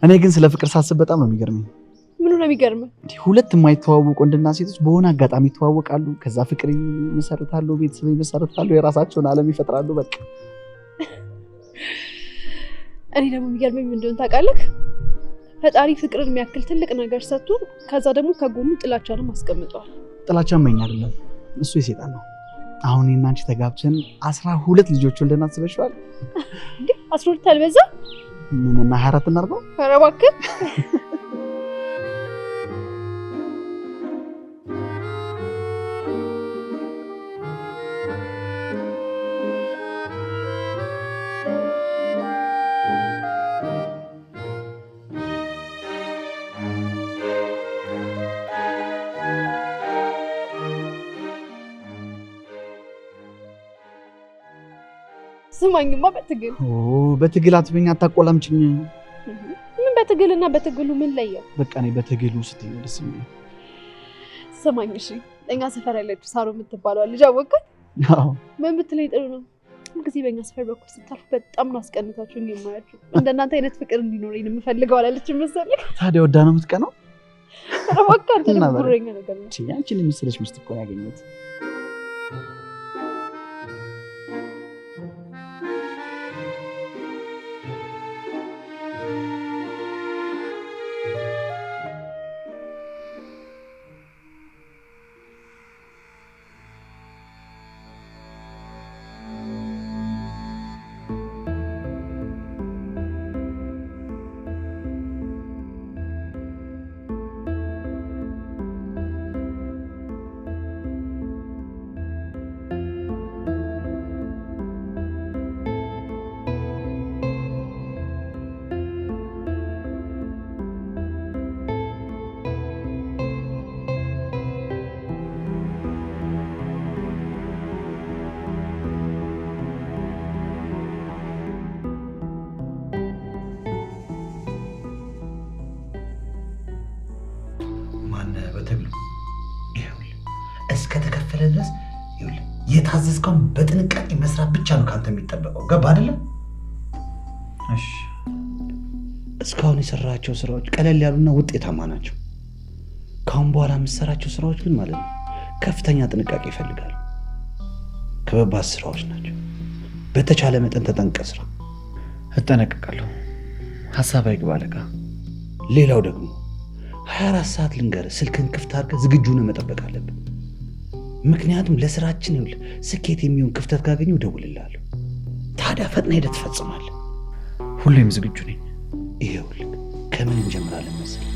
እኔ ግን ስለ ፍቅር ሳስብ በጣም ነው የሚገርመኝ። ምኑ ነው የሚገርመው? ሁለት የማይተዋወቁ ወንድና ሴቶች በሆነ አጋጣሚ ይተዋወቃሉ፣ ከዛ ፍቅር ይመሰርታሉ፣ ቤተሰብ ይመሰርታሉ፣ የራሳቸውን ዓለም ይፈጥራሉ። በቃ እኔ ደግሞ የሚገርመኝ ምን እንደሆነ ታውቃለህ? ፈጣሪ ፍቅርን የሚያክል ትልቅ ነገር ሰጥቶን ከዛ ደግሞ ከጎኑ ጥላቻንም አስቀምጧል። ጥላቻም መኛ አይደለም፣ እሱ የሴጣን ነው። አሁን እኔና አንቺ ተጋብተን 12 ልጆች ወልደን አስበሽዋል እንዴ? 12 አልበዛ? ምንና 24 እናድርገው? ኧረ እባክህ ስማኝማ በትግል አትበኝ፣ አታቆላምጭኝ። ምን በትግልና በትግሉ ምን ለየው? በቃ እኔ በትግሉ ስትይ ነው ደስ የሚለኝ። ስማኝ እሺ፣ እኛ ሰፈር ያለችው ሳሮ የምትባለው ልጅ አወቃት? አዎ። ምን ብትለኝ ጥሩ ነው? ሁልጊዜ በእኛ ሰፈር በኩል ስታልፍ በጣም ነው አስቀንታችሁኝ የማያችሁ። እንደናንተ አይነት ፍቅር እንዲኖረኝ ነው የምፈልገው አላለችም መሰለኝ። ታዲያ ወዳ ነው የምትቀነው? እባክህ አንተ ደግሞ ጉረኛ ነገር ነው። አንቺን የመሰለች ሚስት እኮ ነው ያገኘሁት። እስከተከፈለ ድረስ የታዘዝከውን በጥንቃቄ መስራት ብቻ ነው ካንተ የሚጠበቀው። ገባ አይደለም? እሺ። እስካሁን የሰራቸው ስራዎች ቀለል ያሉና ውጤታማ ናቸው። ካሁን በኋላ የምትሰራቸው ስራዎች ግን ማለት ነው ከፍተኛ ጥንቃቄ ይፈልጋሉ። ከባድ ስራዎች ናቸው። በተቻለ መጠን ተጠንቀቅ ስራ። እጠነቀቃለሁ። ሐሳብ አይግባ አለቃ። ሌላው ደግሞ 24 ሰዓት ልንገርህ፣ ስልክን ክፍት አድርገህ ዝግጁ ሆነህ መጠበቅ አለብን። ምክንያቱም ለስራችን ስኬት የሚሆን ክፍተት ካገኘው እደውልልሃለሁ። ታዲያ ፈጥና ሄደህ ትፈጽማለህ። ሁሌም ዝግጁ ነኝ። ይኸውልህ ከምን እንጀምራለን መሰለህ?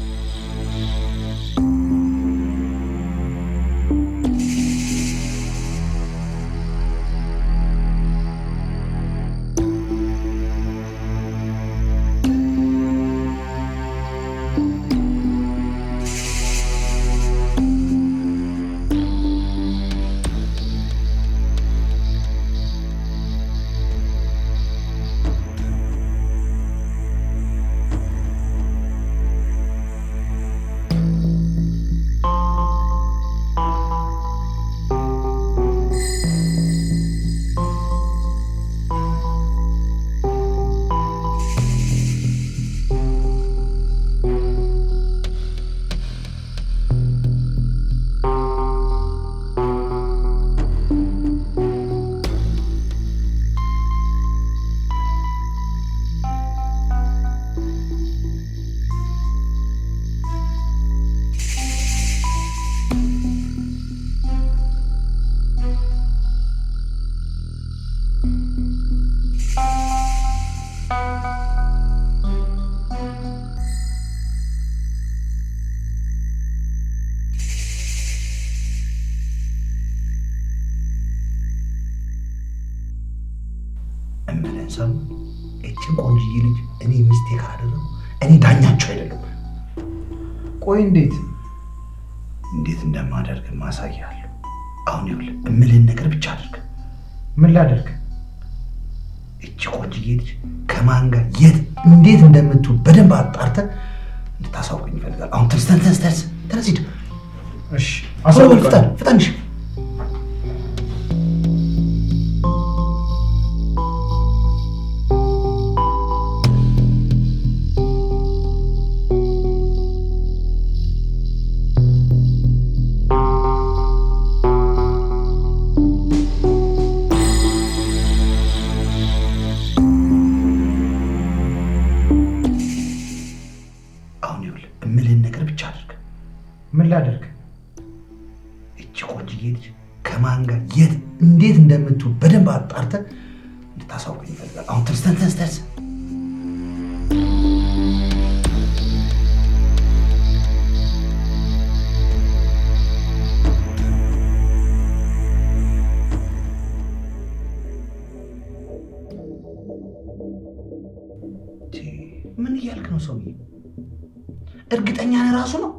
ሰሙ እቺን ቆንጅዬ ልጅ እኔ ሚስቴ ካደረኩ እኔ ዳኛቸው አይደለም። ቆይ እንዴት እንደማደርግ ማሳያለሁ። አሁን ይኸውልህ እምልህን ነገር ብቻ አድርግ። ምን ላደርግ? እቺ ቆንጅዬ ልጅ ከማን ጋር የት እንዴት እንደምትውል በደንብ አጣርተህ እንድታሳውቀኝ ይፈልጋል። አሁን ተነስ ሂድ። እሺ አሳውቀኝ። ፍጠንሽ። አሁን ይኸውልህ እምልህን ነገር ብቻ አድርግ። ምን ላድርግ? እቺ ቆንጅዬ ልጅ ከማን ጋር የት እንዴት እንደምትውል በደንብ አጣርተህ እንድታሳውቀኝ ይፈልጋል። አሁን ተነስ። ምን እያልክ ነው ሰውዬ? እርግጠኛ ነህ ራሱ ነው?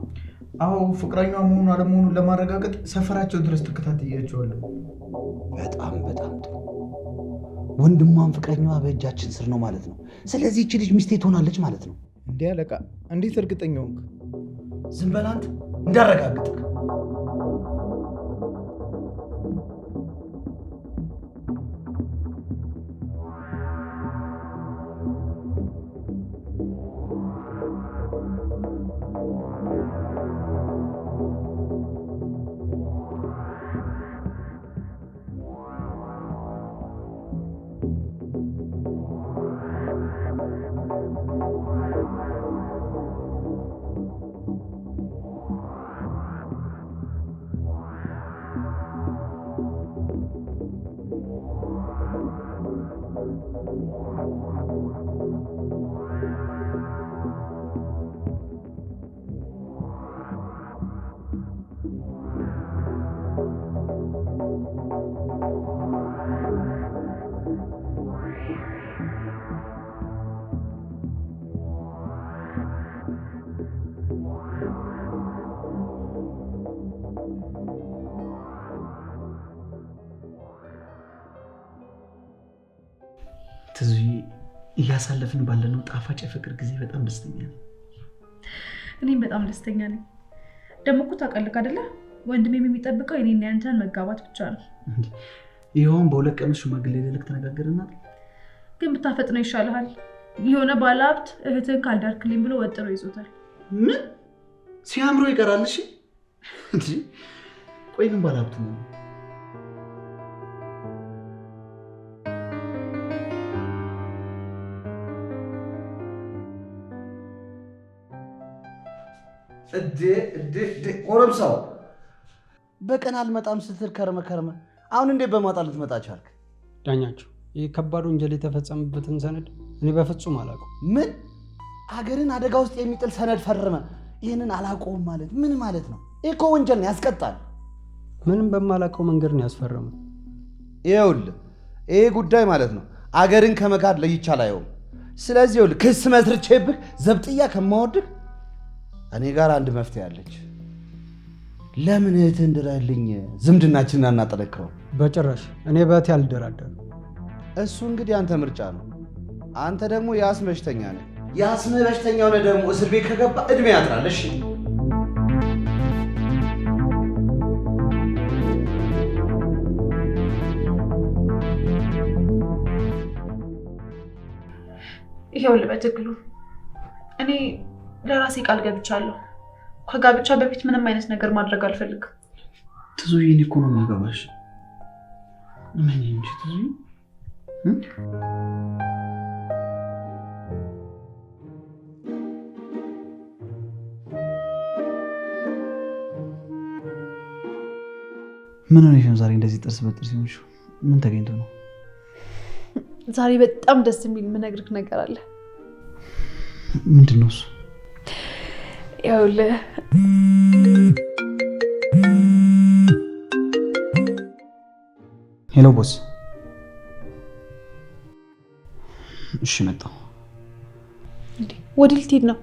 አዎ ፍቅረኛዋ መሆኑን አለመሆኑን ለማረጋገጥ ሰፈራቸው ድረስ ተከታትያቸዋለሁ። በጣም ጥሩ። ወንድሟን ፍቅረኛዋ በእጃችን ስር ነው ማለት ነው። ስለዚህ እቺ ልጅ ሚስቴ ትሆናለች ማለት ነው። እንዴ አለቃ፣ እንዴት እርግጠኛ ሆንክ? ዝም በል አንተ እንዳረጋግጥክ። ትዙይ እያሳለፍን ባለነው ጣፋጭ የፍቅር ጊዜ በጣም ደስተኛ ነኝ። እኔም በጣም ደስተኛ ነኝ። ደግሞ እኮ ታውቃለህ አይደለ? ወንድሜም የሚጠብቀው የኔና ያንተን መጋባት ብቻ ነው። ይኸውም በሁለት ቀን ሽማግሌ ልክ ተነጋገርናል። ግን ብታፈጥነው ይሻልሃል። የሆነ ባለሀብት እህትን ካልዳርክልኝ ብሎ ወጥሮ ይዞታል። ምን ሲያምሮ ይቀራል? እሺ እንዴ ቆይ ምን ባለሀብት ነው? ጎረምሳው በቀን አልመጣም ስትል ከርመ አሁን እንዴት በማጣ ልትመጣ ቻልክ? ዳኛቸው፣ ይህ ከባድ ወንጀል የተፈጸመበትን ሰነድ እኔ በፍጹም አላውቀውም። ምን አገርን አደጋ ውስጥ የሚጥል ሰነድ ፈርመ ይህንን አላውቀውም ማለት ምን ማለት ነው? ይህ እኮ ወንጀል ነው፣ ያስቀጣል። ምንም በማላውቀው መንገድ ነው ያስፈረመ። ይኸውልህ ይህ ጉዳይ ማለት ነው አገርን ከመካድ ለይቻ አላየውም። ስለዚህ ይኸውልህ ክስ መስርቼብህ ዘብጥያ ከማወድህ እኔ ጋር አንድ መፍትሄ አለች። ለምን እህትህ እንድረህልኝ ዝምድናችንን አናጠነክረው? በጭራሽ እኔ በእህቴ አልደራደርም። እሱ እንግዲህ አንተ ምርጫ ነው። አንተ ደግሞ የአስም በሽተኛ ነህ። የአስም በሽተኛ ሆነ ደግሞ እስር ቤት ከገባ እድሜ ያጥራል። እሺ ይኸውልህ በትግሉ እኔ ለራሴ ቃል ገብቻለሁ። ከጋብቻ በፊት ምንም አይነት ነገር ማድረግ አልፈልግም። ትዙይ እኔ እኮ ነው የማገባሽ። ምን እንጂ ትዙይ ምን ሆነሽ ነው ዛሬ እንደዚህ ጥርስ በጥርስ ሆንሽ? ምን ተገኝቶ ነው? ዛሬ በጣም ደስ የሚል የምነግርህ ነገር አለ። ምንድን ነው እሱ? ይኸውልህ ሄሎ ቦስ። እሺ መጣሁ። ወዴት ልትሄድ ነው?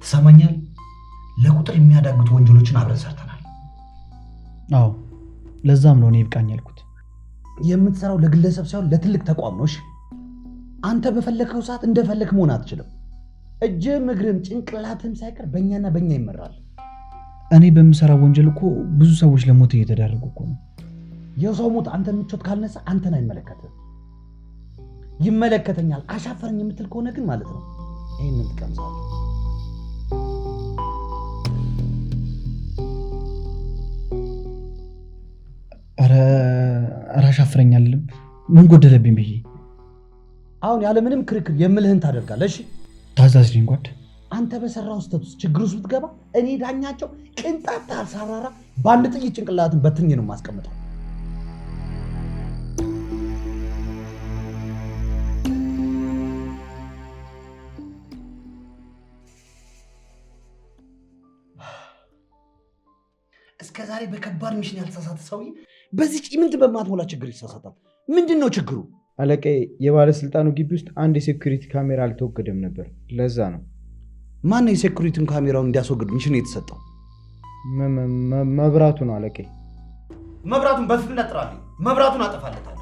ትሰማኛል? ለቁጥር የሚያዳግቱ ወንጀሎችን አብረን ሰርተናል። አዎ ለዛም ነው እኔ ይብቃኝ ያልኩት። የምትሰራው ለግለሰብ ሳይሆን ለትልቅ ተቋም ነው። እሺ አንተ በፈለከው ሰዓት እንደፈለክ መሆን አትችልም። እጅህም እግርህም ጭንቅላትህም ሳይቀር በእኛና በእኛ ይመራል። እኔ በምሰራው ወንጀል እኮ ብዙ ሰዎች ለሞት እየተዳረጉ እኮ ነው። የሰው ሞት አንተን ምቾት ካልነሳ አንተን አይመለከትም። ይመለከተኛል አሻፈረኝ የምትል ከሆነ ግን ማለት ነው ይሄንን ትቀምሳለህ። ኧረ አሻፍረኛል። ምን ጎደለብኝ ብዬ አሁን ያለምንም ክርክር የምልህን ታደርጋለህ። እሺ ታዛዥ ነኝ ጓድ። አንተ በሰራው ስህተት ውስጥ ችግር ውስጥ ብትገባ እኔ ዳኛቸው ቅንጣት ታልሳራራ በአንድ ጥይት ጭንቅላትን በትኜ ነው የማስቀምጠው። እስከ ዛሬ በከባድ ሚሽን ያልተሳሳተ ሰውዬ በዚህ ጭምንት በማትሞላ ችግር ይሳሳታል። ምንድን ነው ችግሩ? አለቃዬ የባለስልጣኑ ግቢ ውስጥ አንድ የሴኩሪቲ ካሜራ አልተወገደም ነበር። ለዛ ነው። ማን ነው የሴኩሪቲን ካሜራውን እንዲያስወግድ ሚሽን የተሰጠው? መብራቱ ነው አለቃዬ። መብራቱን በፍጥነት ጥራልኝ። መብራቱን አጠፋለታለሁ።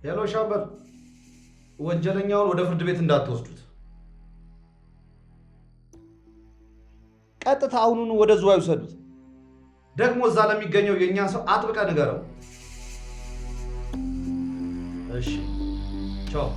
ሄሎ ሻምበል፣ ወንጀለኛውን ወደ ፍርድ ቤት እንዳትወስዱት። ቀጥታ አሁኑኑ ወደ ዝዋይ ውሰዱት። ደግሞ እዛ ለሚገኘው የእኛ ሰው አጥብቀ ንገረው። እሺ፣ ቻው።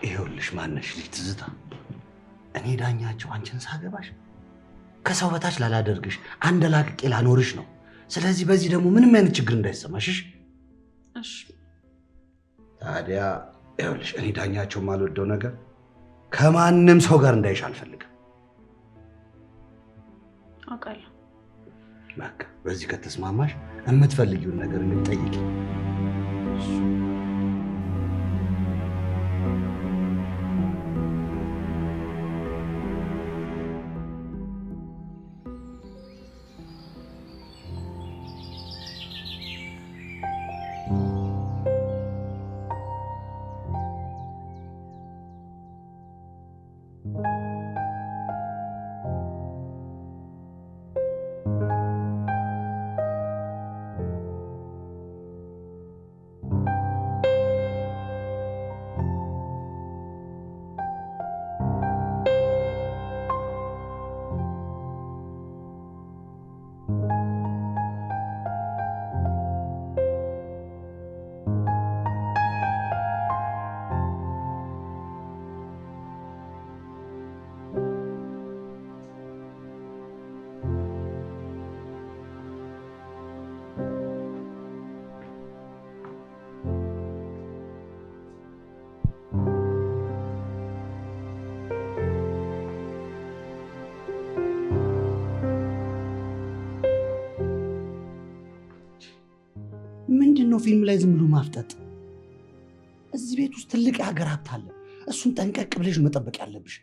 ይኸውልሽ ማነሽ ልጅ ትዝታ፣ እኔ ዳኛቸው አንቺን ሳገባሽ ከሰው በታች ላላደርግሽ አንደላቅቄ ላኖርሽ ነው። ስለዚህ በዚህ ደግሞ ምንም አይነት ችግር እንዳይሰማሽ። እሺ። ታዲያ ይኸውልሽ እኔ ዳኛቸው የማልወደው ነገር ከማንም ሰው ጋር እንዳይሽ አልፈልግም። አውቃለሁ። በቃ በዚህ ከተስማማሽ የምትፈልጊውን ነገር እንጠይቂ። ምንድነው ፊልም ላይ ዝም ብሎ ማፍጠጥ? እዚህ ቤት ውስጥ ትልቅ የሀገር ሀብት አለ። እሱን ጠንቀቅ ብለሽ መጠበቅ ያለብሽ፣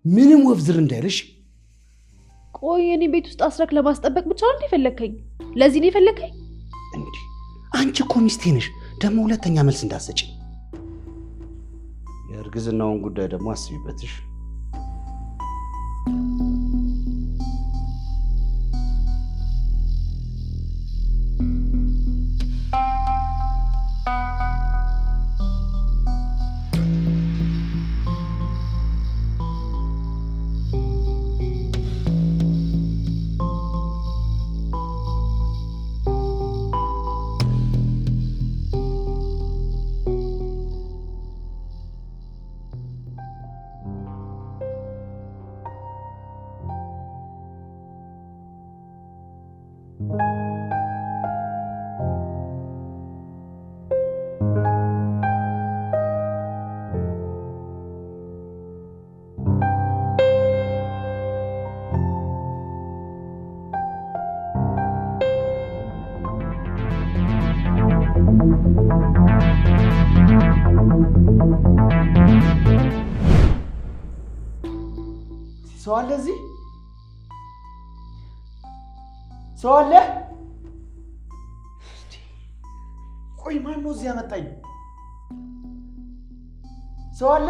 ምንም ወፍ ዝር እንዳይልሽ። ቆይ እኔ ቤት ውስጥ አስረክ ለማስጠበቅ ብቻ ነው የፈለከኝ? ለዚህ ነው የፈለከኝ? እንዴ አንቺ እኮ ሚስቴ ነሽ። ደግሞ ሁለተኛ መልስ እንዳትሰጪ። የእርግዝናውን ጉዳይ ደግሞ አስቢበትሽ። ሰው አለ እዚህ? ሰው አለ? ቆይ ማን ነው እዚህ ያመጣኝ? ሰው አለ?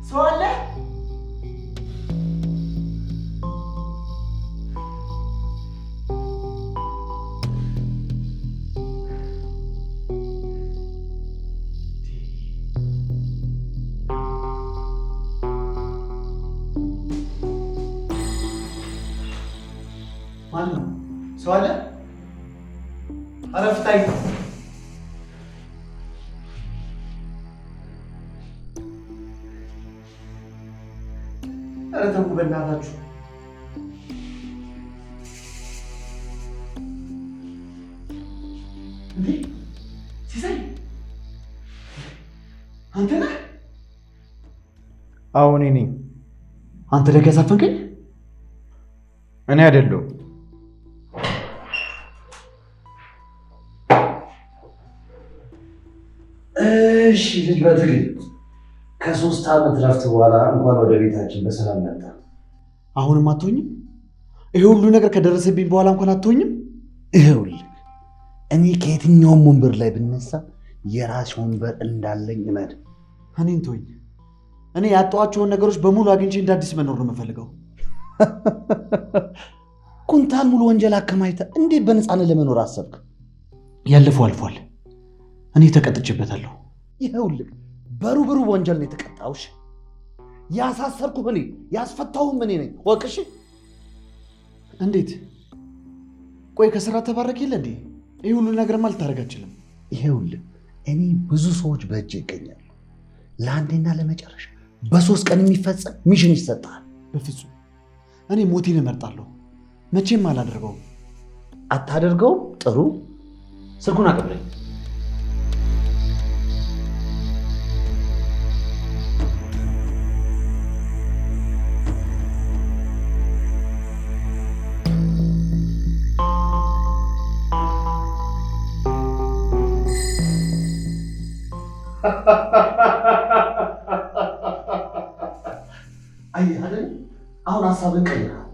ሰው አለ? ማን ነው? ሰው አለ? አረፍታይ ኧረ ተው በእናታችሁ። እንዴ ሲሳይ አንተ ነህ? አዎ እኔ ነኝ። አንተ ደግ ያሳፈንከኝ? እኔ አይደለሁም። እሺ ልጅ በትግል ከ3 ዓመት ረፍት በኋላ እንኳን ወደ ቤታችን በሰላም መጣ። አሁንም አትሆኝም? ይሄ ሁሉ ነገር ከደረሰብኝ በኋላ እንኳን አትሆኝም? ይኸውልህ እኔ ከየትኛውም ወንበር ላይ ብነሳ የራሴ ወንበር እንዳለኝ እመድ። እኔን ተወኝ። እኔ ያጣኋቸውን ነገሮች በሙሉ አግኝቼ እንደ አዲስ መኖር ነው የምፈልገው። ኩንታል ሙሉ ወንጀል አከማችተህ እንዴት በነፃነት ለመኖር አሰብክ? ያለፈው አልፏል። እኔ ተቀጥቼበታለሁ። ይኸውልህ በሩብ ወንጀል ነው የተቀጣውሽ። ያሳሰርኩህ እኔ፣ ያስፈታሁም እኔ ነኝ ወቅሽ። እንዴት? ቆይ ከስራ ተባረክ የለ እንዴ? ይህ ሁሉ ነገርማ ልታደርግ አትችልም። ይኸውልህ እኔ ብዙ ሰዎች በእጅ ይገኛሉ። ለአንዴና ለመጨረሻ በ3 ቀን የሚፈጸም ሚሽን ይሰጣል። በፍጹም እኔ ሞቴን እመርጣለሁ። መቼም አላደርገውም። አታደርገውም? ጥሩ። ስልኩን አቀብለኝ። አየህ አይደል? አሁን ሀሳብን ቀይረሃል።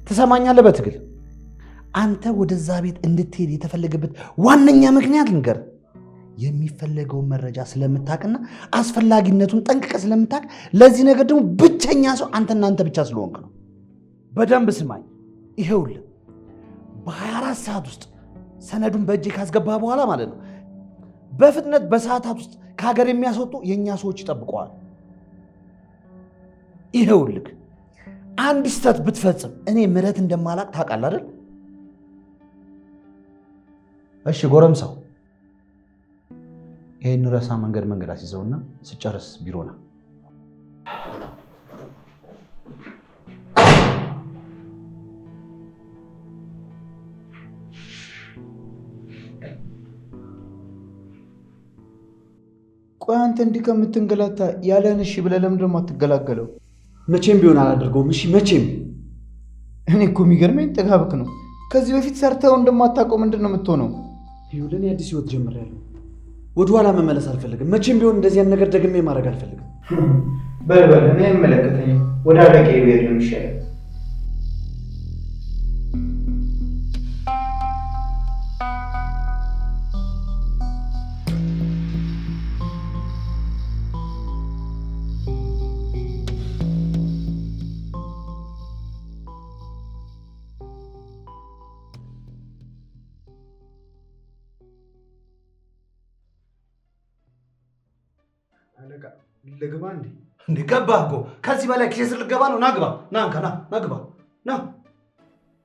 ትሰማኛለህ? በትግል አንተ ወደዛ ቤት እንድትሄድ የተፈለገበት ዋነኛ ምክንያት ልንገር፣ የሚፈለገውን መረጃ ስለምታውቅና አስፈላጊነቱን ጠንቅቀ ስለምታውቅ፣ ለዚህ ነገር ደግሞ ብቸኛ ሰው አንተና አንተ ብቻ ስለሆንክ ነው። በደንብ ስማኝ። ይሄውልህ በ24 ሰዓት ውስጥ ሰነዱን በእጄ ካስገባህ በኋላ ማለት ነው በፍጥነት በሰዓታት ውስጥ ከሀገር የሚያስወጡ የእኛ ሰዎች ይጠብቀዋል። ይሄውልህ አንድ ስህተት ብትፈጽም እኔ ምሕረት እንደማላቅ ታውቃለህ አይደል? እሺ ጎረምሳው፣ ይሄን ረሳ መንገድ አስይዘውና ስጨርስ ቢሮ ና። ቆይ አንተ እንዲህ ከምትንገላታ ያለን እሺ ብለህ ለምንድን ነው የማትገላገለው? መቼም ቢሆን አላደርገውም። እሺ መቼም። እኔ እኮ የሚገርመኝ ጥጋብክ ነው። ከዚህ በፊት ሰርተው እንደማታውቀው ምንድን ነው የምትሆነው? ይኸውልህ አዲስ ህይወት ጀምሬያለሁ። ወደኋላ መመለስ አልፈልግም። መቼም ቢሆን እንደዚህ አይነት ነገር ደግሜ ማድረግ አልፈልግም። በልበል፣ እኔ አይመለከተኝም። ወደ አለቄ ብሄድ ነው የሚሻለው። አለቃ ልግባ እንዴ? እንዴ ገባህ እኮ ከዚህ በላይ ኪሴ ስር ልገባ ነው? ናግባ ናግባ ና።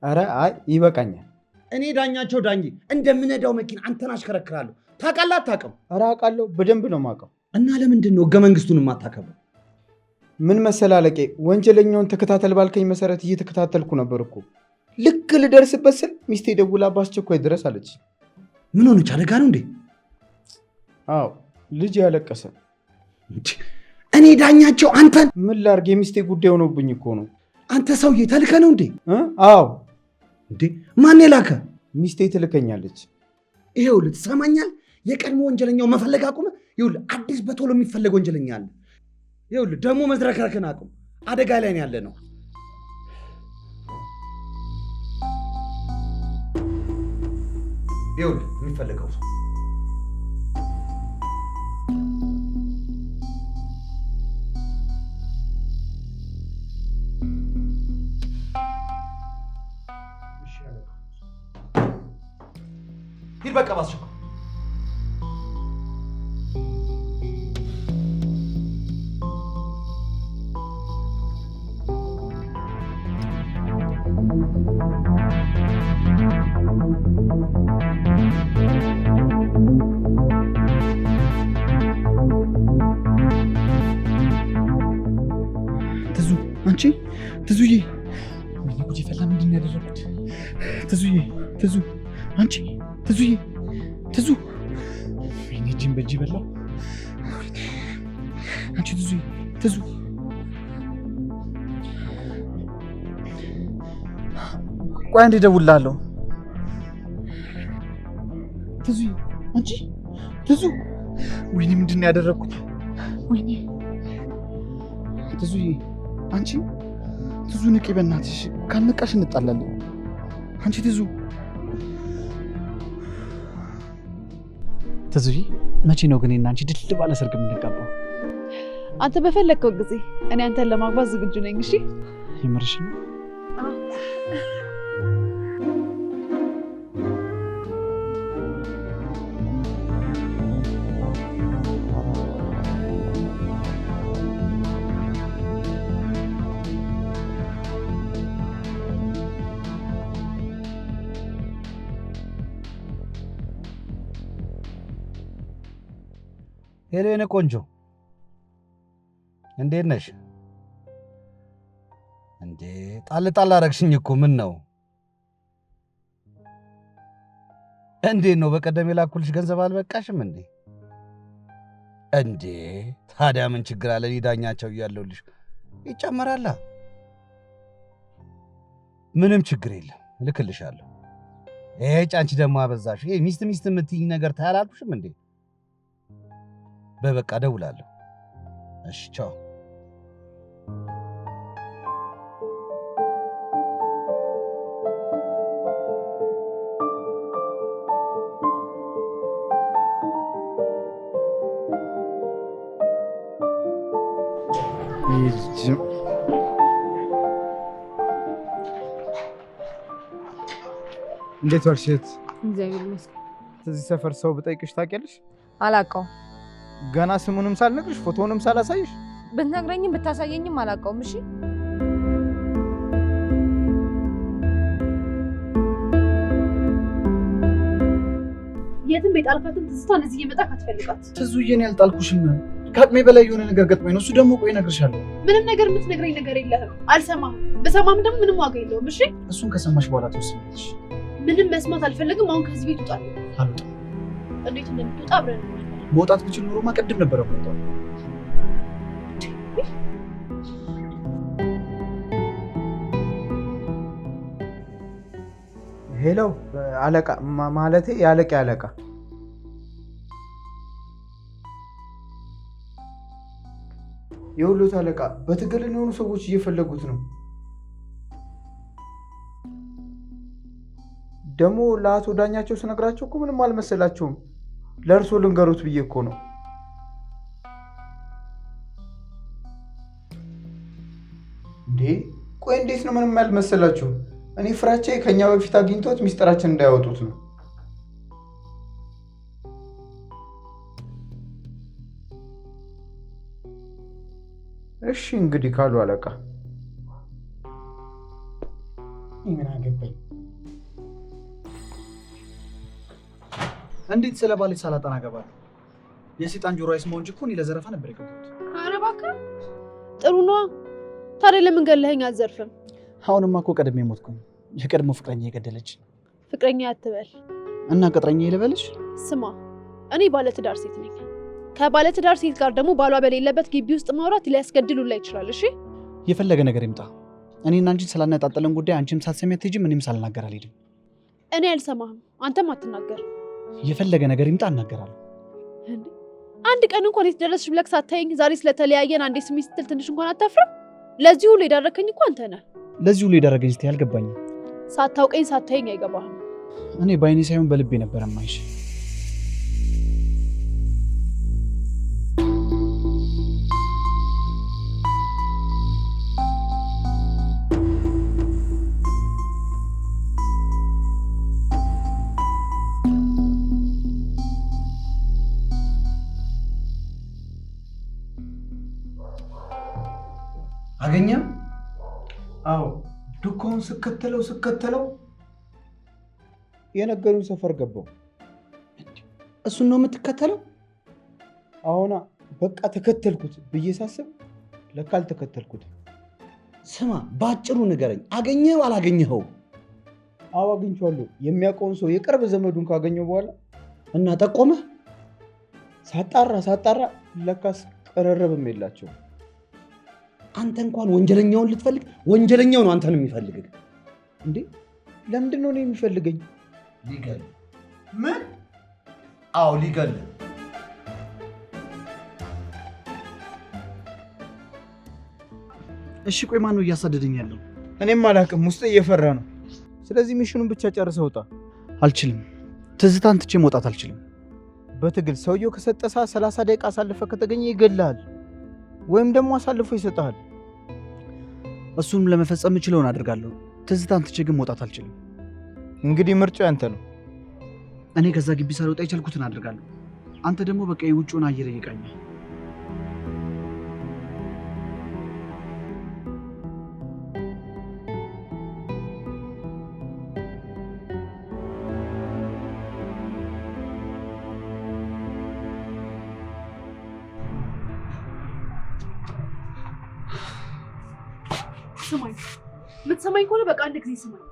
ኧረ አይ ይበቃኛል። እኔ ዳኛቸው ዳኜ እንደምነዳው መኪና አንተን አሽከረክራለሁ። ታውቃለህ አታውቅም? ኧረ አውቃለሁ፣ በደንብ ነው የማውቀው። እና ለምንድን ነው ህገ መንግስቱን የማታከብረው? ምን መሰለህ አለቄ፣ ወንጀለኛውን ተከታተል ባልከኝ መሰረት እየተከታተልኩ ነበር እኮ። ልክ ልደርስበት ስል ሚስቴ ደውላ በአስቸኳይ ድረስ አለች። ምን ሆነች? አደጋ ነው እንዴ? አዎ ልጅ ያለቀሰ። እኔ ዳኛቸው አንተን ምን ላድርግ? የሚስቴ ጉዳይ ሆኖብኝ እኮ ነው። አንተ ሰውዬ ተልከህ ነው እንዴ? አዎ። እንዴ ማን የላከ? ሚስቴ ትልከኛለች። ይኸውልህ ትሰማኛል? የቀድሞ ወንጀለኛው መፈለግ አቁመህ ይኸውልህ አዲስ በቶሎ የሚፈለግ ወንጀለኛ አለ። ይኸውልህ ደግሞ መዝረክረክን አቁም። አደጋ ላይ ነው ያለ ነው። ይኸውልህ የሚፈልገው ሰው ሂድ በቃ ባስቸኳይ። ትዙ አንቺ ትዙዬ፣ ወይኔ ጉድ ፈላ። ምንድን ነው ያደረኩት? ትዙዬ ትዙ አንቺ ትዙዬ ትዙ፣ ወይኔ እጅን በእጅ በላው። አንቺ ትዙዬ ትዙ፣ ቆይ አንዴ እደውልልሃለሁ። ትዙዬ አንቺ ትዙ፣ ወይኔ ምንድን ነው ያደረኩት? ወይኔ ትዙዬ አንቺ ትዙ፣ ንቂ በእናትሽ፣ ካልነቃሽ እንጣላለን። አንቺ ትዙ ትዙዬ፣ መቼ ነው ግን እና አንቺ ድል ባለ ሰርግ የምንጋባው? አንተ በፈለግከው ጊዜ እኔ አንተን ለማግባት ዝግጁ ነኝ። እሺ የምርሽ ነው? ሄሌን ቆንጆ እንዴት ነሽ? እንዴ ጣል ጣል አረግሽኝ እኮ። ምን ነው? እንዴት ነው በቀደም የላኩልሽ ገንዘብ አልበቃሽም እንዴ? እንዴ ታዲያ ምን ችግር አለ? ዳኛቸው እያለሁልሽ ይጨመራላ። ምንም ችግር የለም፣ እልክልሻለሁ። አንቺ ደግሞ አበዛሽ። ሚስት የምትይኝ ነገር ታያላልኩሽም እንዴ? በበቃ ደውላለሁ። እሺ ቻው። እንዴት ዋልሽ? እግዚአብሔር ይመስገን። እዚህ ሰፈር ሰው ብጠይቅሽ ታውቂያለሽ? አላውቀውም። ገና ስሙንም ሳልነግርሽ ፎቶውንም ሳላሳይሽ? ብትነግረኝም ብታሳየኝም አላውቀውም። እሺ የትም የጣልካትን ትዝታን እዚህ እየመጣክ አትፈልጋት። ትዙዬን ያልጣልኩሽም ከአቅሜ በላይ የሆነ ነገር ገጥሞኝ ነው። እሱ ደግሞ ቆይ እነግርሻለሁ። ምንም ነገር የምትነግረኝ ነገር የለህም። አልሰማህም። በሰማም ደግሞ ምንም ዋጋ የለውም። እሺ እሱን ከሰማሽ በኋላ ትወስኛለሽ። ምንም መስማት አልፈልግም። አሁን ከዚህ ቤት ውጣ። አልወጣም። እንዴት እንደምትወጣ አብረን ነው። መውጣት ብችል ኖሮማ ቅድም ነበረ የምወጣው። ሄሎ አለቃ፣ ማለቴ የአለቃ አለቃ። የሁሉት አለቃ በትግል የሆኑ ሰዎች እየፈለጉት ነው። ደግሞ ለአቶ ዳኛቸው ስነግራቸው እኮ ምንም አልመሰላቸውም። ለእርሶ ልንገሩት ብዬ እኮ ነው። እንዴ ቆይ እንዴት ነው ምንም ያልመሰላችሁ? እኔ ፍራቻዬ ከኛ በፊት አግኝቶት ሚስጥራችን እንዳያወጡት ነው። እሺ እንግዲህ ካሉ አለቃ ምን አገባኝ? እንዴት ስለ ባሌ ሳላጠና ገባለሁ? የሰይጣን ጆሮ አይስማው እንጂ እኮ እኔ ለዘረፋ ነበር የገባሁት። ኧረ እባክህ ጥሩ ነዋ። ታዲያ ለምን ገለኸኝ አትዘርፍም? አሁንማ እኮ ቀድሜ ሞትኩኝ። የቀድሞ ፍቅረኛ የገደለች። ፍቅረኛ አትበል እና ቅጥረኛ ልበልሽ? ስማ እኔ ባለትዳር ሴት ነኝ። ከባለትዳር ሴት ጋር ደግሞ ባሏ በሌለበት ግቢ ውስጥ ማውራት ሊያስገድሉላ ይችላል። እሺ የፈለገ ነገር ይምጣ። እኔና አንቺን ስላነጣጠለን ጉዳይ አንቺም ሳትሰሚ አትሄጂም፣ እኔም ሳልናገር አልሄድም። እኔ አልሰማህም፣ አንተም አትናገር። የፈለገ ነገር ይምጣ እናገራለሁ። አንድ ቀን እንኳን የተደረስሽ ብለህ ሳታየኝ ዛሬ ስለተለያየን አንዴ ስሚ ስትል ትንሽ እንኳን አታፍርም? ለዚህ ሁሉ የዳረከኝ እኮ አንተ ነህ። ለዚህ ሁሉ የዳረገኝ ስትይ አልገባኝም። ሳታውቀኝ ሳታየኝ አይገባህም። እኔ በአይኔ ሳይሆን በልቤ ነበር የማይሽ። አገኘም? አዎ ዱካውን ስከተለው የነገሩኝ ሰፈር ገባው። እሱን ነው የምትከተለው? አሁና በቃ ተከተልኩት ብዬ ሳስብ ለካ አልተከተልኩትም። ስማ ባጭሩ ንገረኝ፣ አገኘው አላገኘኸው? አዎ አግኝቼዋለሁ። የሚያውቀውን ሰው የቅርብ ዘመዱን ካገኘው በኋላ እና ጠቆመህ? ሳጣራ ለካስ ቀረረብም የላቸው። አንተ እንኳን ወንጀለኛውን ልትፈልግ፣ ወንጀለኛው ነው አንተን የሚፈልግህ። እንዴ ለምንድን ነው የሚፈልገኝ? ሊገል። ምን? አዎ ሊገል። እሺ ቆይ ማን ነው እያሳደደኝ ያለው? እኔም አላውቅም፣ ውስጤ እየፈራ ነው። ስለዚህ ሚሽኑን ብቻ ጨርሰህ ውጣ። አልችልም። ትዝታን ትቼ መውጣት አልችልም። በትግል ሰውየው ከሰጠ ሰዓት 30 ደቂቃ አሳልፈ ከተገኘ ይገልሃል ወይም ደግሞ አሳልፎ ይሰጣል። እሱንም ለመፈጸም የምችለውን አድርጋለሁ። ትዝታን ትቼ ግን መውጣት አልችልም። እንግዲህ ምርጫው ያንተ ነው። እኔ ከዛ ግቢ ሳልወጣ የቻልኩትን አድርጋለሁ። አንተ ደግሞ በቃ የውጭውን አየር ይቃኛል። ስማኝ፣ የምትሰማኝ ከሆነ በቃ አንድ ጊዜ ስማኝ።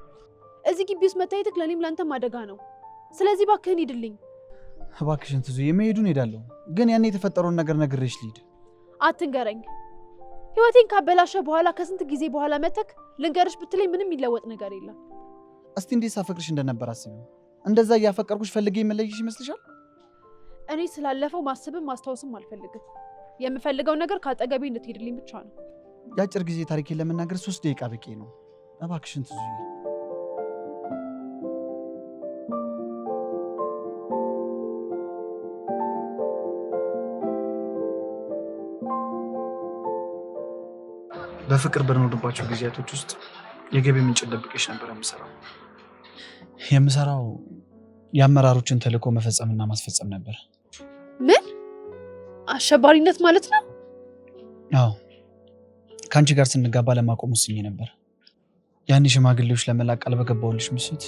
እዚህ ግቢ ውስጥ መታየትህ ለእኔም ለአንተም አደጋ ነው። ስለዚህ እባክህን ሂድልኝ። እባክሽን ትዙዬ፣ መሄዱን ሄዳለሁ፣ ግን ያኔ የተፈጠረውን ነገር ነግሬሽ ልሂድ። አትንገረኝ። ህይወቴን ካበላሸ በኋላ ከስንት ጊዜ በኋላ መተክ ልንገርሽ ብትለኝ ምንም የሚለወጥ ነገር የለም። እስቲ እንዴት ሳፈቅርሽ እንደነበር አስቢው። እንደዛ እያፈቀርኩሽ ፈልጌ የምለይሽ ይመስልሻል? እኔ ስላለፈው ማሰብም ማስታወስም አልፈልግም። የምፈልገው ነገር ከአጠገቤ እንድትሄድልኝ ብቻ ነው። የአጭር ጊዜ ታሪኬን ለመናገር 3 ደቂቃ በቂ ነው። እባክሽን ትዙዬ። በፍቅር በኖርባቸው ጊዜያቶች ውስጥ የገቢ ምንጭ ደብቄሽ ነበር የምሰራው የአመራሮችን ተልዕኮ መፈጸምና ማስፈጸም ነበር። ምን? አሸባሪነት ማለት ነው? አዎ፣ ከአንቺ ጋር ስንጋባ ለማቆም ወስኜ ነበር። ያን ሽማግሌዎች ለመላክ ቃል በገባሁልሽ ምሽት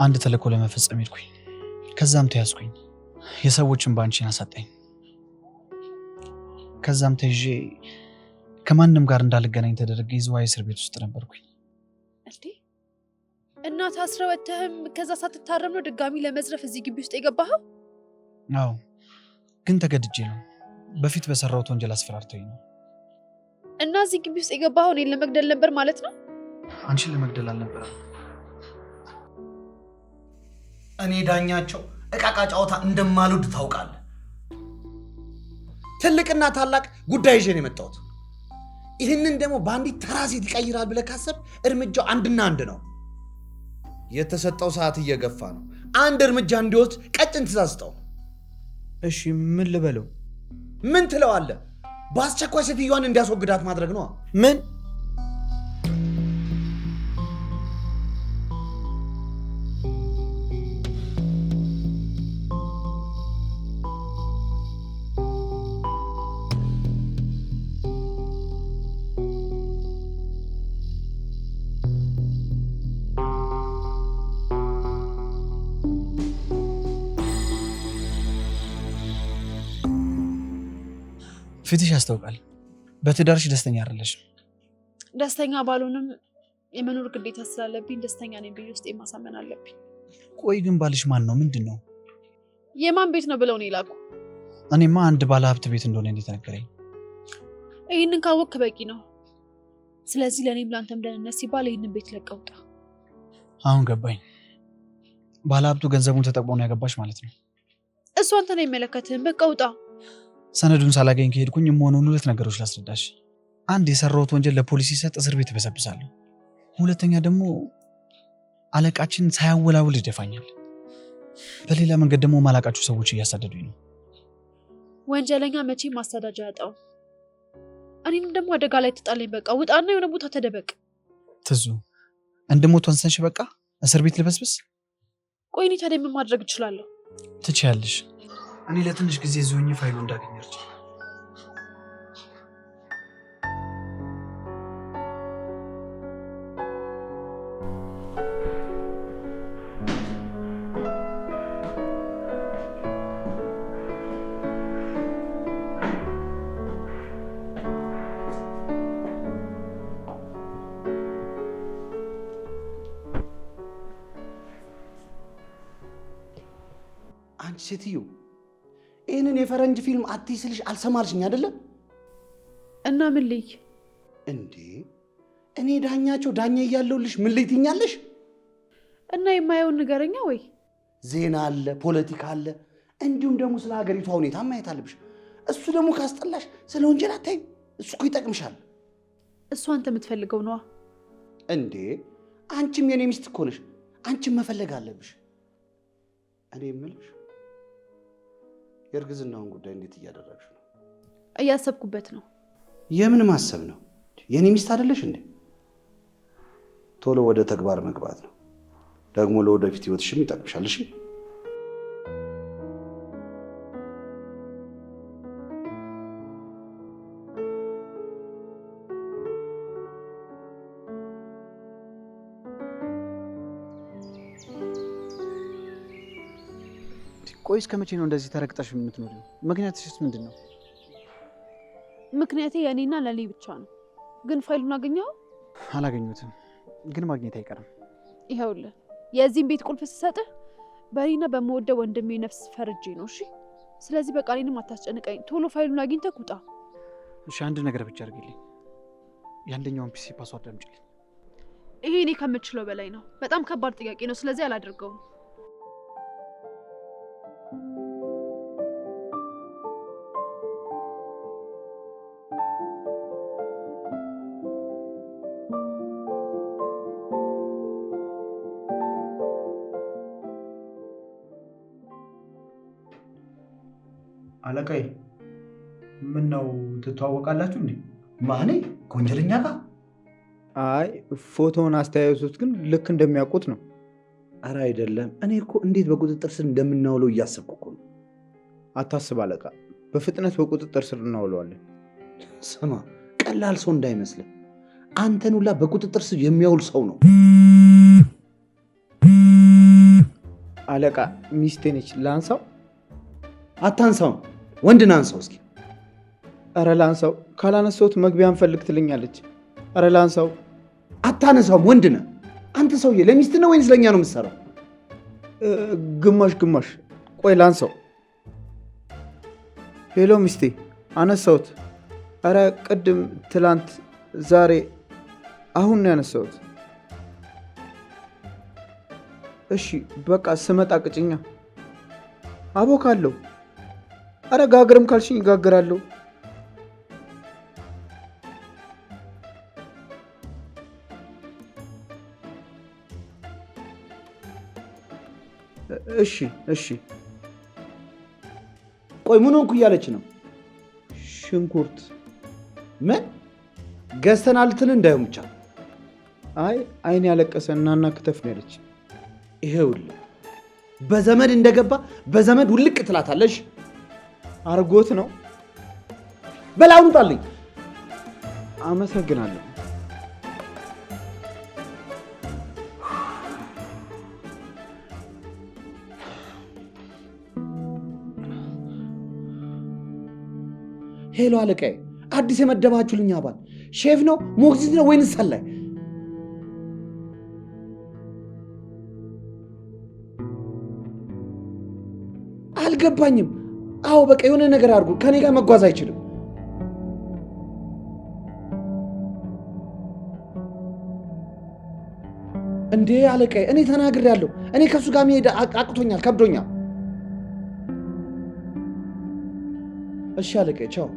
አንድ ተልዕኮ ለመፈጸም ሄድኩኝ። ከዛም ተያዝኩኝ። የሰዎችን ባንቺን አሳጣኝ። ከዛም ተይዤ ከማንም ጋር እንዳልገናኝ ተደረገ። ዝዋይ እስር ቤት ውስጥ ነበርኩኝ። እንዴ! እና ታስረህ ወጥተህም ከዛ ሳትታረም ነው ድጋሚ ለመዝረፍ እዚህ ግቢ ውስጥ የገባኸው? አዎ፣ ግን ተገድጄ ነው። በፊት በሰራሁት ወንጀል አስፈራርተኝ ነው። እና እዚህ ግቢ ውስጥ የገባኸው እኔን ለመግደል ነበር ማለት ነው? አንቺን ለመግደል አልነበረም። እኔ ዳኛቸው እቃቃ ጨዋታ እንደማልወድ ታውቃለህ። ትልቅና ታላቅ ጉዳይ ይዤ ነው የመጣሁት። ይህንን ደግሞ በአንዲት ተራ ሴት ይቀይራል ብለህ ካሰብ እርምጃው አንድና አንድ ነው። የተሰጠው ሰዓት እየገፋ ነው። አንድ እርምጃ እንዲወስድ ቀጭን ትዕዛዝ ስጠው። እሺ ምን ልበለው? ምን ትለዋለህ? በአስቸኳይ ሴትዮዋን እንዲያስወግዳት ማድረግ ነው። ምን? ፊትሽ ያስታውቃል። በትዳርሽ ደስተኛ አይደለሽም። ደስተኛ ባልሆንም የመኖር ግዴታ ስላለብኝ ደስተኛ ነኝ ብዬ ውስጤ ማሳመን አለብኝ። ቆይ ግን ባልሽ ማን ነው? ምንድን ነው? የማን ቤት ነው ብለው ነው ይላኩ? እኔማ አንድ ባለ ሀብት ቤት እንደሆነ እንደተነገረኝ። ይህንን ካወቅክ በቂ ነው። ስለዚህ ለእኔም ለአንተም ደህንነት ሲባል ይህንን ቤት ለቀህ ውጣ። አሁን ገባኝ። ባለ ሀብቱ ገንዘቡን ተጠቅሞ ነው ያገባሽ ማለት ነው። እሱ አንተን አይመለከትህም። በቃ ውጣ። ሰነዱን ሳላገኝ ከሄድኩኝ የምሆነውን 2 ነገሮች ላስረዳሽ። አንድ የሰራሁት ወንጀል ለፖሊስ ሲሰጥ እስር ቤት እበሰብሳለሁ። ሁለተኛ ደግሞ አለቃችን ሳያወላውል ይደፋኛል። በሌላ መንገድ ደግሞ ማላቃችሁ ሰዎች እያሳደዱኝ ነው። ወንጀለኛ መቼም ማሳዳጃ ያጣው። እኔንም ደግሞ አደጋ ላይ ትጣለኝ። በቃ ውጣና የሆነ ቦታ ተደበቅ። ትዙ እንድሞት ወንሰንሽ። በቃ እስር ቤት ልበስብስ? ቆይ እኔ ታዲያ ምን ማድረግ እችላለሁ? ትችያለሽ። እኔ ለትንሽ ጊዜ ዞኝ ፋይሉ እንዳገኘርች። አንቺ ሴትዮ ይህንን የፈረንጅ ፊልም አትስልሽ አልሰማልሽኝ አይደለም? እና ምን ልይ እንዴ? እኔ ዳኛቸው ዳኛ እያለሁልሽ ምን ልይ ትኛለሽ? እና የማየውን ንገረኛ። ወይ ዜና አለ፣ ፖለቲካ አለ፣ እንዲሁም ደግሞ ስለ ሀገሪቷ ሁኔታ ማየት አለብሽ። እሱ ደግሞ ካስጠላሽ ስለ ወንጀል አታይም። እሱ እኮ ይጠቅምሻል። እሱ አንተ የምትፈልገው ነዋ። እንዴ አንቺም የኔ ሚስት እኮ ነሽ። አንቺም መፈለግ አለብሽ። እኔ የምልሽ የእርግዝናውን ጉዳይ እንዴት እያደረግሽ ነው? እያሰብኩበት ነው። የምን ማሰብ ነው? የኔ ሚስት አይደለሽ እንዴ? ቶሎ ወደ ተግባር መግባት ነው። ደግሞ ለወደፊት ህይወትሽም ይጠቅምሻል። እሺ ቆይ እስከ መቼ ነው እንደዚህ ተረግጠሽ የምትኖሪው? ምክንያትሽስ ምንድን ነው? ምክንያቴ የእኔና ለእኔ ብቻ ነው። ግን ፋይሉን አገኘኸው? አላገኙትም፣ ግን ማግኘት አይቀርም። ይኸውልህ የዚህን ቤት ቁልፍ ስሰጥህ በእኔና በምወደው ወንድሜ ነፍስ ፈርጄ ነው። እሺ ስለዚህ በቃ እኔንም አታስጨንቀኝ። ቶሎ ፋይሉን አግኝተህ ውጣ። እሺ አንድ ነገር ብቻ አድርጊልኝ። የአንደኛውን ፒሲ ፓስዋርድ አምጪልኝ። ይሄ እኔ ከምችለው በላይ ነው። በጣም ከባድ ጥያቄ ነው። ስለዚህ አላደርገውም። አለቃዬ ምን ነው ትተዋወቃላችሁ እንዴ? ማኔ ከወንጀለኛ ጋር? አይ ፎቶውን አስተያየቱት ግን ልክ እንደሚያውቁት ነው። አረ አይደለም። እኔ እኮ እንዴት በቁጥጥር ስር እንደምናውለው እያሰብኩ እኮ ነው። አታስብ አለቃ፣ በፍጥነት በቁጥጥር ስር እናውለዋለን። ስማ፣ ቀላል ሰው እንዳይመስልህ። አንተን ሁላ በቁጥጥር ስር የሚያውል ሰው ነው። አለቃ ሚስቴ ነች፣ ላንሳው? አታንሳው፣ ወንድን አንሳው እስኪ። አረ ላንሳው፣ ካላነሳሁት መግቢያ እንፈልግ ትለኛለች። አረ ላንሳው። አታነሳውም፣ ወንድ ነህ አንተ። ሰውዬ ለሚስት ነው ወይንስ ለኛ ነው የምትሰራው? ግማሽ ግማሽ። ቆይ ላንሳው። ሄሎ ሚስቴ፣ አነሳሁት። አረ ቅድም፣ ትላንት፣ ዛሬ፣ አሁን ነው ያነሳሁት። እሺ በቃ ስመጣ ቅጭኛ። አቦካለሁ። አረ ጋግርም ካልሽኝ ይጋግራለሁ። እሺ እሺ። ቆይ ምን ሆንኩ እያለች ነው? ሽንኩርት። ምን ገዝተናል ልትል እንዳይሆን ብቻ። አይ አይን ያለቀሰ እናና ክትፍ ነው ያለች። ይሄውልህ በዘመድ እንደገባ በዘመድ ውልቅ ትላታለሽ። አርጎት ነው። በላውን ጣልኝ። አመሰግናለሁ። ሄሎ አለቃዬ፣ አዲስ የመደባችሁልኝ አባል ሼፍ ነው ሞግዚት ነው ወይንስ ሰላይ? አልገባኝም። አዎ በቃ የሆነ ነገር አድርጉ። ከኔ ጋር መጓዝ አይችልም። እንዴ አለቃዬ፣ እኔ ተናግሬያለሁ። እኔ ከሱ ጋር መሄድ አቅቶኛል፣ ከብዶኛል። እሺ አለቃዬ፣ ቻው።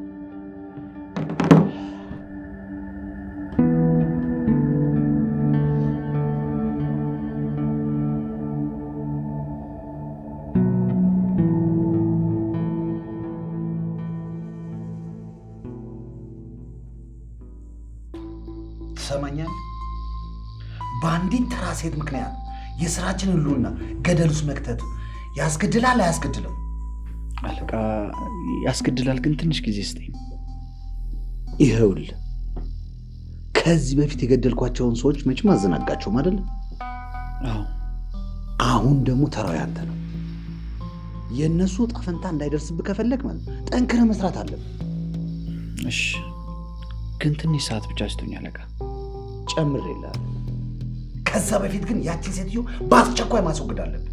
ትሰማኛል? በአንዲት ተራ ሴት ምክንያት የስራችንን ሁሉና ገደል ውስጥ መክተት ያስገድላል አያስገድልም? አለቃ ያስገድላል፣ ግን ትንሽ ጊዜ ስጠኝ። ይኸውልህ ከዚህ በፊት የገደልኳቸውን ሰዎች መቼም አዘናጋቸውም አይደል? አዎ። አሁን ደግሞ ተራው ያንተ ነው። የእነሱ ዕጣ ፈንታ እንዳይደርስብህ ከፈለግ ማለት ጠንክረህ መስራት አለብህ። እሺ፣ ግን ትንሽ ሰዓት ብቻ ስቶኝ አለቃ። ጨምሬልሃለሁ። ከዛ በፊት ግን ያቺን ሴትዮ በአስቸኳይ ማስወገድ አለብን።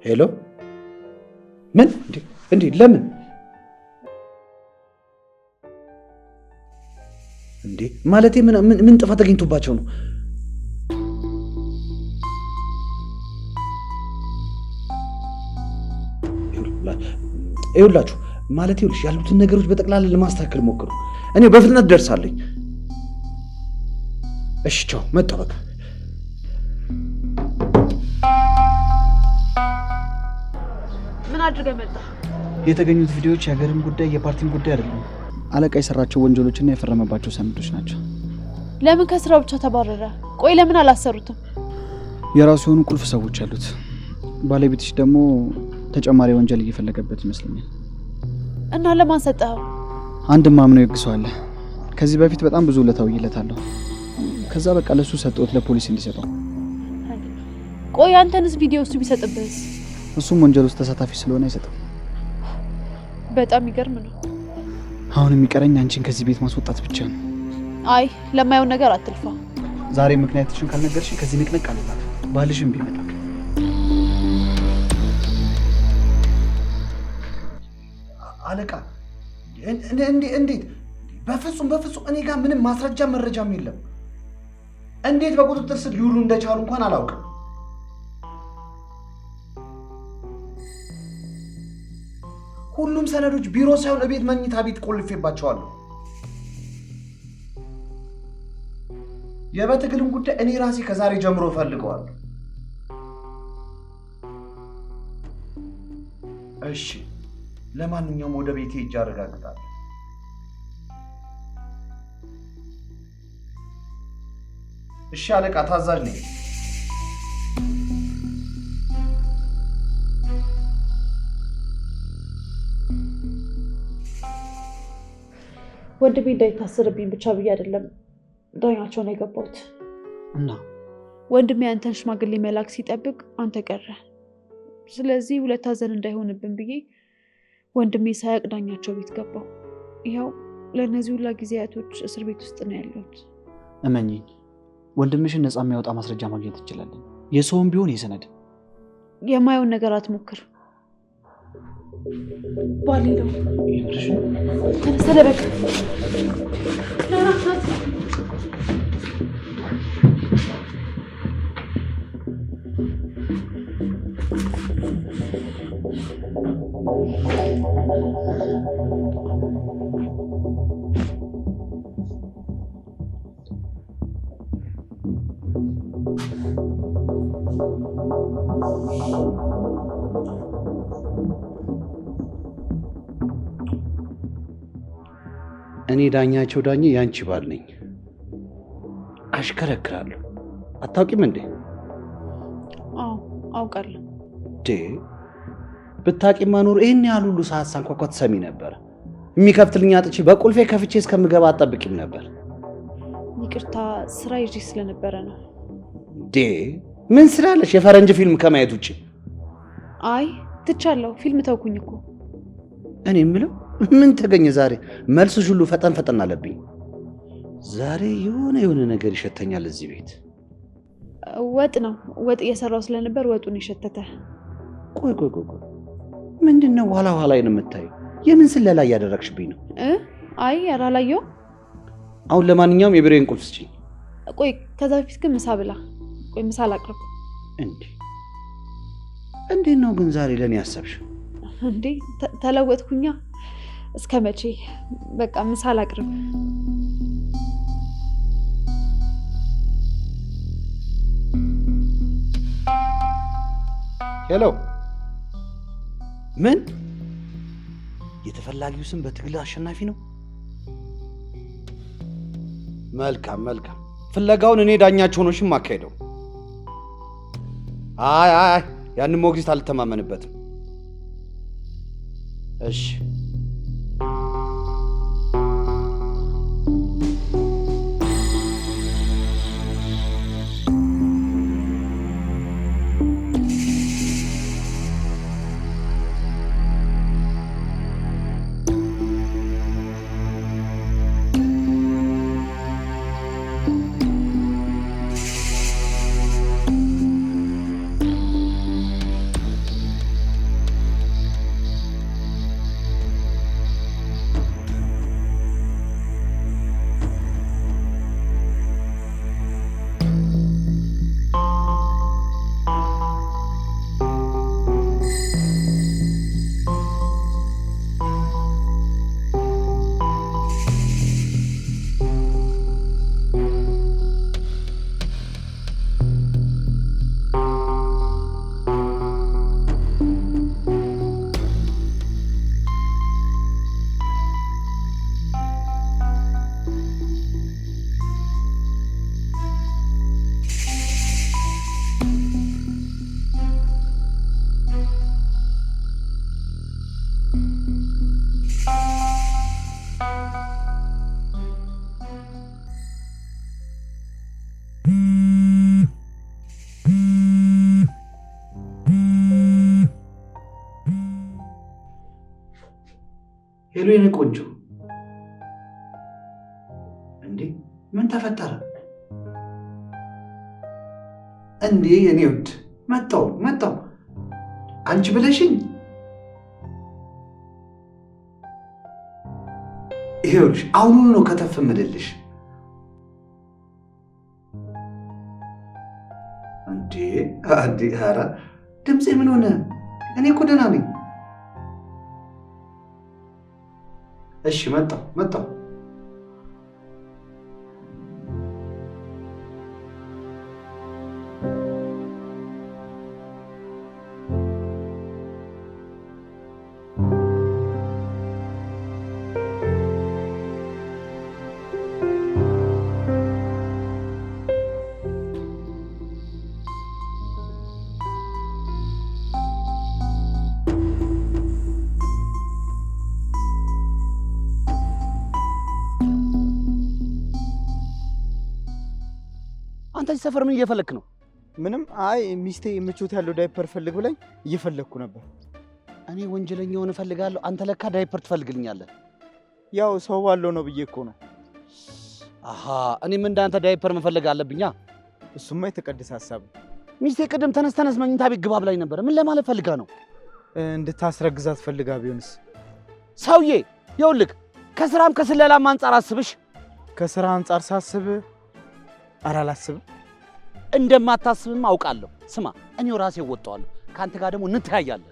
ሄሎ፣ ምን እንዴ? ለምን እንዴ? ማለቴ ምን ጥፋት ተገኝቶባቸው ነው? ይኸውላችሁ ማለት ይኸውልሽ ያሉትን ነገሮች በጠቅላላ ለማስተካከል ሞክሩ። እኔ በፍጥነት ደርሳለኝ። እሺ ቻው፣ መጣሁ በቃ። ምን አድርገህ መጣ? የተገኙት ቪዲዮዎች የሀገርን ጉዳይ የፓርቲን ጉዳይ አይደለም። አለቃ የሰራቸው ወንጀሎችና የፈረመባቸው ሰነዶች ናቸው። ለምን ከስራው ብቻ ተባረረ? ቆይ ለምን አላሰሩትም? የራሱ የሆኑ ቁልፍ ሰዎች አሉት። ባለቤትሽ ደግሞ ተጨማሪ ወንጀል እየፈለገበት ይመስለኛል። እና ለማን ሰጠኸው? አንድ ማምነው ይግሰዋለህ። ከዚህ በፊት በጣም ብዙ ለታውይለታለሁ። ከዛ በቃ ለሱ ሰጠሁት ለፖሊስ እንዲሰጠው። ቆይ አንተንስ ቪዲዮ እሱ ቢሰጥብህስ? እሱም ወንጀል ውስጥ ተሳታፊ ስለሆነ አይሰጥም። በጣም ይገርም ነው። አሁን የሚቀረኝ አንቺን ከዚህ ቤት ማስወጣት ብቻ ነው። አይ ለማየውን ነገር አትልፋ። ዛሬ ምክንያትሽን ካልነገርሽኝ ከዚህ ንቅንቅ አለባት። ባልሽም ቢመጣ አለቃ እንዴት? በፍጹም እኔ ጋር ምንም ማስረጃ መረጃም የለም። እንዴት በቁጥጥር ስር ሊውሉ እንደቻሉ እንኳን አላውቅም። ሁሉም ሰነዶች ቢሮ ሳይሆን እቤት መኝታ ቤት ቆልፌባቸዋለሁ። የበትግልን ጉዳይ እኔ ራሴ ከዛሬ ጀምሮ እፈልገዋለሁ። እሺ ለማንኛውም ወደ ቤቴ ሂጅ አረጋግጣለሁ። እሺ አለቃ ታዛዥ ነኝ። ወንድሜ እንዳይታሰርብኝ ብቻ ብዬ አይደለም ዳኛቸው ነው የገባሁት። እና ወንድሜ አንተን ሽማግሌ መላክ ሲጠብቅ አንተ ቀረ። ስለዚህ ሁለት ሀዘን እንዳይሆንብን ብዬ ወንድሜ ሳያቅ ዳኛቸው ቤት ገባው። ያው ለእነዚህ ሁላ ጊዜያቶች እስር ቤት ውስጥ ነው ያለሁት። እመኚኝ፣ ወንድምሽን ነፃ የሚያወጣ ማስረጃ ማግኘት እንችላለን። የሰውም ቢሆን የሰነድ። የማየውን ነገር አትሞክር። ባሌ ነው። ተነስ ተደበቅ። እኔ ዳኛቸው ዳኜ ያንቺ ባል ነኝ። አሽከረክራለሁ። አታውቂም እንዴ? አዎ አውቃለሁ። ብታውቂማ ኖሮ ይህን ያህል ሁሉ ሰዓት ሳንኳኳ ትሰሚ ነበር። የሚከፍትልኝ አጥቼ በቁልፌ ከፍቼ እስከምገባ አትጠብቂም ነበር። ይቅርታ ስራ ይዤ ስለነበረ ነው። ምን ስላለሽ የፈረንጅ ፊልም ከማየት ውጭ? አይ ትቻለሁ፣ ፊልም ተውኩኝ እኮ። እኔ የምለው ምን ተገኘ ዛሬ? መልስሽ ሁሉ ፈጠን ፈጠን አለብኝ። ዛሬ የሆነ ነገር ይሸተኛል እዚህ ቤት። ወጥ ነው፣ ወጥ እየሰራው ስለነበር ወጡን ይሸተተ። ቆይ ምንድን ነው ኋላ ኋላዬን የምታዩ? የምን ስለላ እያደረግሽብኝ ነው? አይ ኧረ አላየሁም። አሁን ለማንኛውም የቢሮዬን ቁልፍ ስጪኝ። ቆይ ከዛ በፊት ግን ምሳ ብላ። ቆይ ምሳ ላቅርብ። እንዴት ነው ግን ዛሬ ለእኔ ያሰብሽ? እንዴ ተለወጥኩኛ። እስከ መቼ? በቃ ምሳ ላቅርብ። ሄሎ። ምን? የተፈላጊው ስም በትግል አሸናፊ ነው? መልካም። ፍለጋውን እኔ ዳኛቸው ነው ማካሄደው። አይ ያንን ሞግዚት አልተማመንበትም። እሺ ሄሎ የኔ ቆንጆ፣ እንዴ ምን ተፈጠረ እንዴ? የኔ ውድ መጣው አንቺ ብለሽኝ። ይኸውልሽ አሁኑን ነው ከተፍ ምልልሽ። እንዴ ኧረ ድምፄ ምን ሆነ? እኔ እኮ ደህና ነኝ። እሺ መጣሁ። አንተ እዚህ ሰፈር ምን እየፈለክ ነው? ምንም። አይ ሚስቴ ምቾት ያለው ዳይፐር ፈልግ ብላኝ እየፈለግኩ ነበር። እኔ ወንጀለኛውን እፈልጋለሁ፣ አንተ ለካ ዳይፐር ትፈልግልኛለህ። ያው ሰው ባለው ነው ብዬ እኮ ነው። አሃ እኔም እንዳንተ ዳይፐር መፈለግ አለብኛ። እሱማ የተቀደሰ ሀሳብ። ሚስቴ ቅድም ተነስ መኝታ ቤት ግባ ብላኝ ነበር። ምን ለማለት ፈልጋ ነው? እንድታስረግዛት ፈልጋ ቢሆንስ? ሰውዬ ይኸውልህ፣ ከስራም ከስለላም አንጻር አስብሽ። ከስራ አንጻር ሳስብ ኧረ አላስብም። እንደማታስብም አውቃለሁ። ስማ እኔው ራሴ እወጣዋለሁ፣ ከአንተ ጋር ደግሞ እንተያያለን።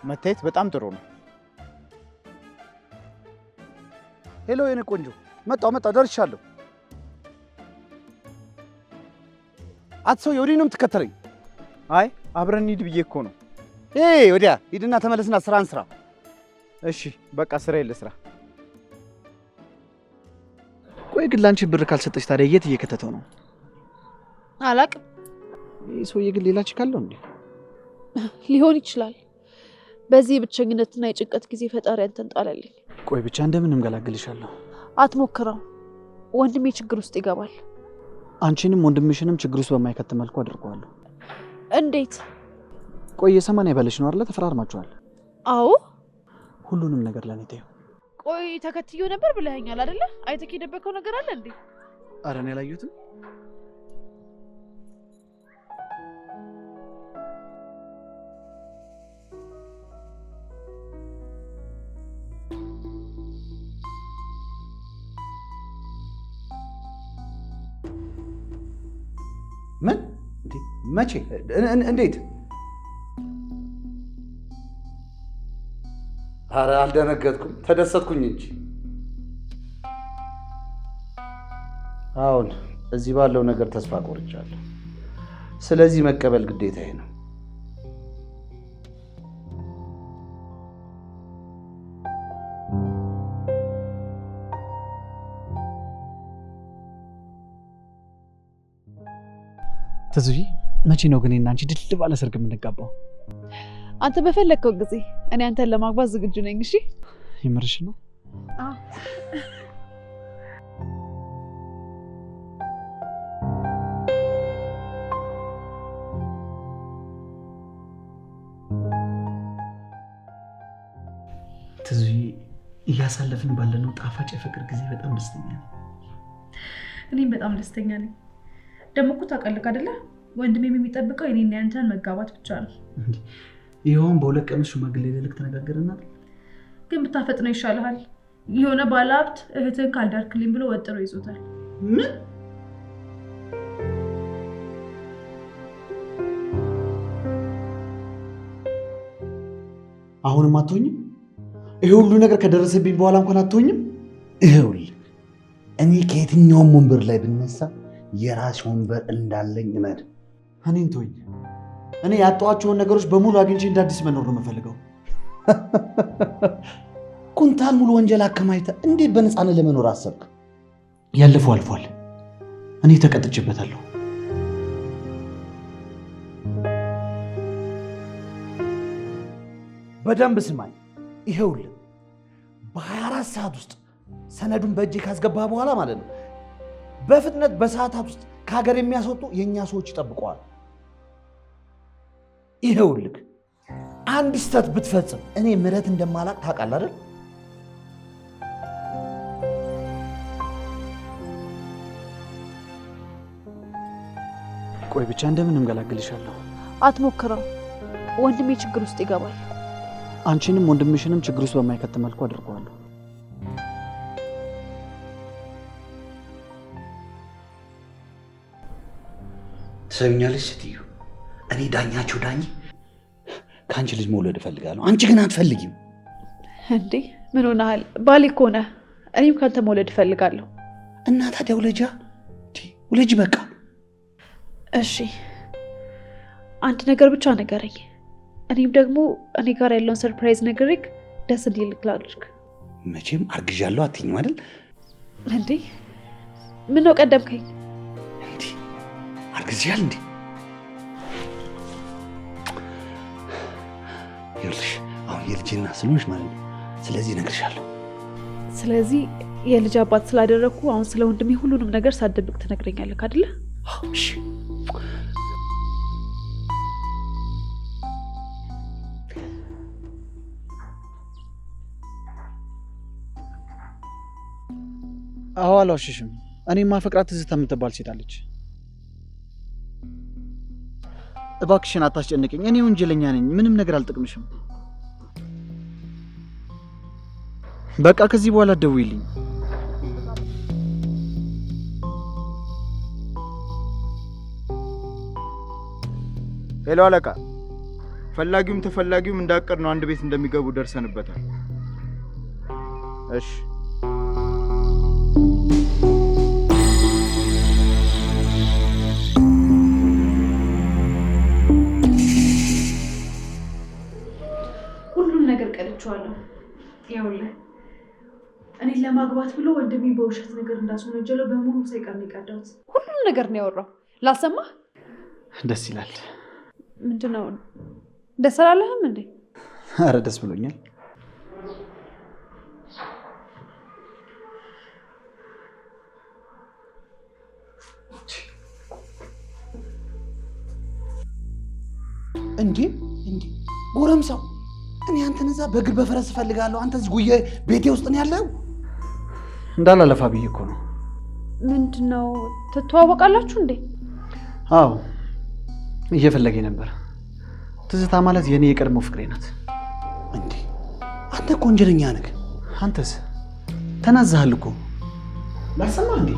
መታየት በጣም ጥሩ ነው። ሄሎ የኔ ቆንጆ፣ መጣሁ ደርሻለሁ። አትሰው ወዲህ ነው የምትከተለኝ? አይ አብረን ሂድ ብዬ እኮ ነው። ወዲያ ሂድና ተመለስና ስራን ስራ። እሺ በቃ ስራ የለ ስራ። ቆይ ግን ላንቺ ብር ካልሰጠች ታዲያ የት እየከተተው ነው? አላቅም። ይህ ሰውዬ ግን ሌላ ችግር አለው እንዴ? ሊሆን ይችላል። በዚህ ብቸኝነትና የጭንቀት ጊዜ ፈጣሪ አንተን ጣለልኝ። ቆይ ብቻ እንደምንም ገላግልሻለሁ። አትሞክረው፣ ወንድሜ ችግር ውስጥ ይገባል። አንቺንም ወንድምሽንም ችግር ውስጥ በማይከት መልኩ አድርገዋለሁ። እንዴት? ቆይ የሰማንያ ባለሽ ነው አይደል? ተፈራርማችኋል? አዎ። ሁሉንም ነገር ለኔ ተይው። ቆይ ተከትዮ ነበር ብለኸኛል አይደለ? አይተክ የደበቀው ነገር አለ እንዴ? ኧረ እኔ አላየሁትም። ምን? መቼ? እንዴት? ኧረ አልደነገጥኩም፣ ተደሰትኩኝ እንጂ። አሁን እዚህ ባለው ነገር ተስፋ ቆርጫለሁ። ስለዚህ መቀበል ግዴታዬ ነው። ትዙይ፣ መቼ ነው ግን እና አንቺ ድል ባለ ሰርግ የምንጋባው? አንተ በፈለግከው ጊዜ እኔ አንተን ለማግባት ዝግጁ ነኝ። እሺ? የምርሽ ነው? አዎ። ትዙይ፣ እያሳለፍን ባለነው ጣፋጭ የፍቅር ጊዜ በጣም ደስተኛ ነኝ። እኔም በጣም ደስተኛ ነኝ። ደግሞ እኮ ታውቃለህ አይደለ? ወንድሜም የሚጠብቀው የኔና ያንተን መጋባት ብቻ ነው። ይኸውም በሁለት ቀን ሽማግሌ ልልክ ተነጋገርናል። ግን ብታፈጥነው ይሻልሃል። የሆነ ባለሀብት እህትህን ካልዳርክልኝ ብሎ ወጥሮ ይዞታል። ምን? አሁንም አትሆኝም? ይሄ ሁሉ ነገር ከደረሰብኝ በኋላ እንኳን አትሆኝም? ይኸውልህ እኔ ከየትኛውም ወንበር ላይ ብነሳ የራስ ወንበር እንዳለኝ እመድ። እኔን ተወኝ። እኔ ያጣኋቸውን ነገሮች በሙሉ አግኝቼ እንደ አዲስ መኖር ነው የምፈልገው። ኩንታል ሙሉ ወንጀል አከማይተህ እንዴት በነፃነት ለመኖር አሰብክ? ያለፈው አልፏል። እኔ ተቀጥቼበታለሁ። በደንብ ስማኝ። ይኸውልህ በ24 ሰዓት ውስጥ ሰነዱን በእጄ ካስገባህ በኋላ ማለት ነው በፍጥነት በሰዓታት ውስጥ ከሀገር የሚያስወጡ የእኛ ሰዎች ይጠብቀዋል። ይኸውልህ አንድ ስህተት ብትፈጽም እኔ ምህረት እንደማላቅ ታውቃለህ አይደል? ቆይ ብቻ እንደምንም ገላግልሻለሁ። አትሞክረው፣ ወንድሜ ችግር ውስጥ ይገባል። አንቺንም ወንድምሽንም ችግር ውስጥ በማይከት መልኩ አድርገዋለሁ። ትሰሚኛለሽ ስትዩ፣ እኔ ዳኛቸው ዳኝ ከአንቺ ልጅ መውለድ እፈልጋለሁ። አንቺ ግን አትፈልጊም እንዴ? ምን ሆነሃል? ባሌ እኮ ነህ። እኔም ካንተ መውለድ እፈልጋለሁ። እና ታዲያ ውለጂ በቃ። እሺ አንድ ነገር ብቻ ንገረኝ። እኔም ደግሞ እኔ ጋር ያለውን ሰርፕራይዝ ነግሬክ ደስ እንዲልክ ላድርግ። መቼም አርግዣለሁ አትይኝም አይደል? እንዴ ምን ነው ቀደምከኝ? እንዴ አርግዣል እንዴ? ይኸውልሽ አሁን የልጄና ስለሆንሽ ማለት ነው። ስለዚህ እነግርሻለሁ። ስለዚህ የልጅ አባት ስላደረግኩ አሁን ስለ ወንድሜ ሁሉንም ነገር ሳትደብቅ ትነግረኛለህ አይደለ? እሺ አዎ አልዋሽሽም። እኔ ማፈቅራት ትዝታ የምትባል ሴት አለች። እባክሽን አታስጨንቅኝ። እኔ ወንጀለኛ ነኝ። ምንም ነገር አልጠቅምሽም። በቃ ከዚህ በኋላ አትደውይልኝ። ሄሎ አለቃ፣ ፈላጊውም ተፈላጊውም እንዳቀድ ነው አንድ ቤት እንደሚገቡ ደርሰንበታል። እሺ ሁሉም ነገር ቀልቼዋለሁ። ይኸውልህ እኔን ለማግባት ብሎ ወንድሜ በውሸት ነገር እንዳስወነጀለው በሙሉ ሳይቀር ነው የቀዳሁት። ሁሉም ነገር ነው ያወራው። ላሰማህ? ደስ ይላል። ምንድነው? ደስ አላለህም እንዴ? አረ ደስ ብሎኛል። እንዴ ጎረምሳው፣ እኔ አንተን እዛ በእግር በፈረስ እፈልጋለሁ። አንተ እዚህ ጉዬ ቤቴ ውስጥ ነው ያለው። እንዳላለፋ ብዬ እኮ ነው። ምንድነው? ትተዋወቃላችሁ እንዴ? አዎ እየፈለገኝ ነበር። ትዝታ ማለት የኔ የቀድሞ ፍቅሬ ናት። እንዴ አንተ እኮ ወንጀለኛ ነህ። አንተስ ተናዘሃል እኮ። ላሰማህ እንዴ?